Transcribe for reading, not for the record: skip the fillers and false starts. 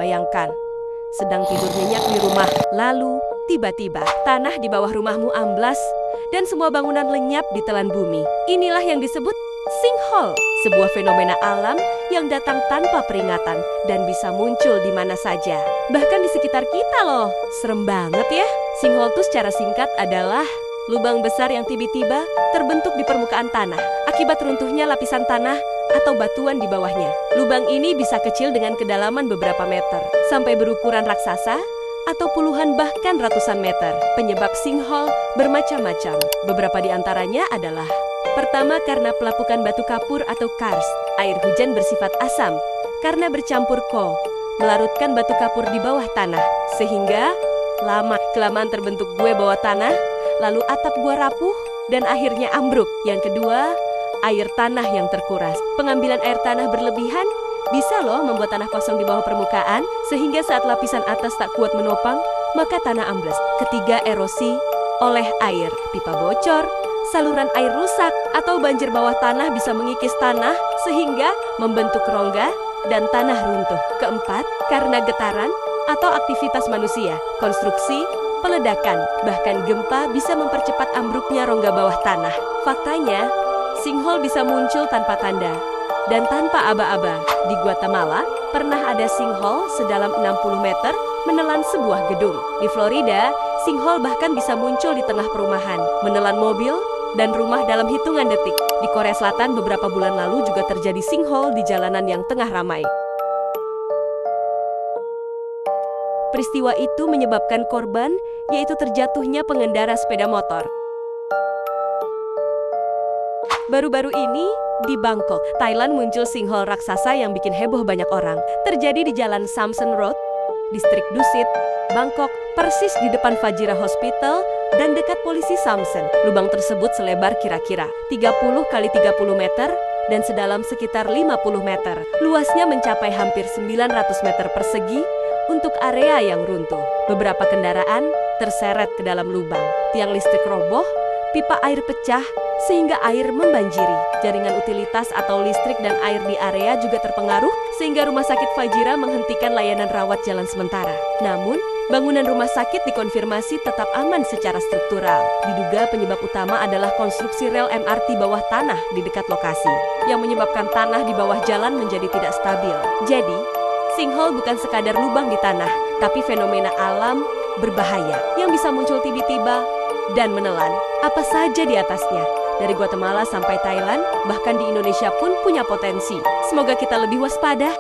Bayangkan, sedang tidur nyenyak di rumah, lalu tiba-tiba tanah di bawah rumahmu amblas dan semua bangunan lenyap ditelan bumi. Inilah yang disebut sinkhole, sebuah fenomena alam yang datang tanpa peringatan dan bisa muncul di mana saja. Bahkan di sekitar kita loh. Serem banget ya. Sinkhole itu secara singkat adalah lubang besar yang tiba-tiba terbentuk di permukaan tanah akibat runtuhnya lapisan tanah atau batuan di bawahnya. Lubang ini bisa kecil dengan kedalaman beberapa meter, sampai berukuran raksasa atau puluhan bahkan ratusan meter. Penyebab sinkhole bermacam-macam. Beberapa di antaranya adalah: pertama, karena pelapukan batu kapur atau karst. Air hujan bersifat asam karena bercampur melarutkan batu kapur di bawah tanah, sehingga kelamaan terbentuk bawah tanah, lalu atap gua rapuh dan akhirnya ambruk. Yang kedua, air tanah yang terkuras. Pengambilan air tanah berlebihan bisa loh membuat tanah kosong di bawah permukaan, sehingga saat lapisan atas tak kuat menopang, maka tanah ambles. Ketiga, erosi oleh air. Pipa bocor, saluran air rusak, atau banjir bawah tanah bisa mengikis tanah sehingga membentuk rongga dan tanah runtuh. Keempat, karena getaran atau aktivitas manusia, konstruksi, peledakan, bahkan gempa bisa mempercepat ambruknya rongga bawah tanah. Faktanya, sinkhole bisa muncul tanpa tanda dan tanpa aba-aba. Di Guatemala, pernah ada sinkhole sedalam 60 meter menelan sebuah gedung. Di Florida, sinkhole bahkan bisa muncul di tengah perumahan, menelan mobil dan rumah dalam hitungan detik. Di Korea Selatan beberapa bulan lalu juga terjadi sinkhole di jalanan yang tengah ramai. Peristiwa itu menyebabkan korban, yaitu terjatuhnya pengendara sepeda motor. Baru-baru ini, di Bangkok, Thailand, muncul sinkhole raksasa yang bikin heboh banyak orang. Terjadi di Jalan Samsen Road, Distrik Dusit, Bangkok, persis di depan Fajira Hospital dan dekat polisi Samsen. Lubang tersebut selebar kira-kira 30 kali 30 meter dan sedalam sekitar 50 meter. Luasnya mencapai hampir 900 meter persegi untuk area yang runtuh. Beberapa kendaraan terseret ke dalam lubang. Tiang listrik roboh, pipa air pecah, sehingga air membanjiri. Jaringan utilitas atau listrik dan air di area juga terpengaruh, sehingga Rumah Sakit Fajira menghentikan layanan rawat jalan sementara. Namun, bangunan rumah sakit dikonfirmasi tetap aman secara struktural. Diduga penyebab utama adalah konstruksi rel MRT bawah tanah di dekat lokasi, yang menyebabkan tanah di bawah jalan menjadi tidak stabil. Jadi, sinkhole bukan sekadar lubang di tanah, tapi fenomena alam berbahaya yang bisa muncul tiba-tiba dan menelan apa saja di atasnya. Dari Guatemala sampai Thailand, bahkan di Indonesia pun punya potensi. Semoga kita lebih waspada.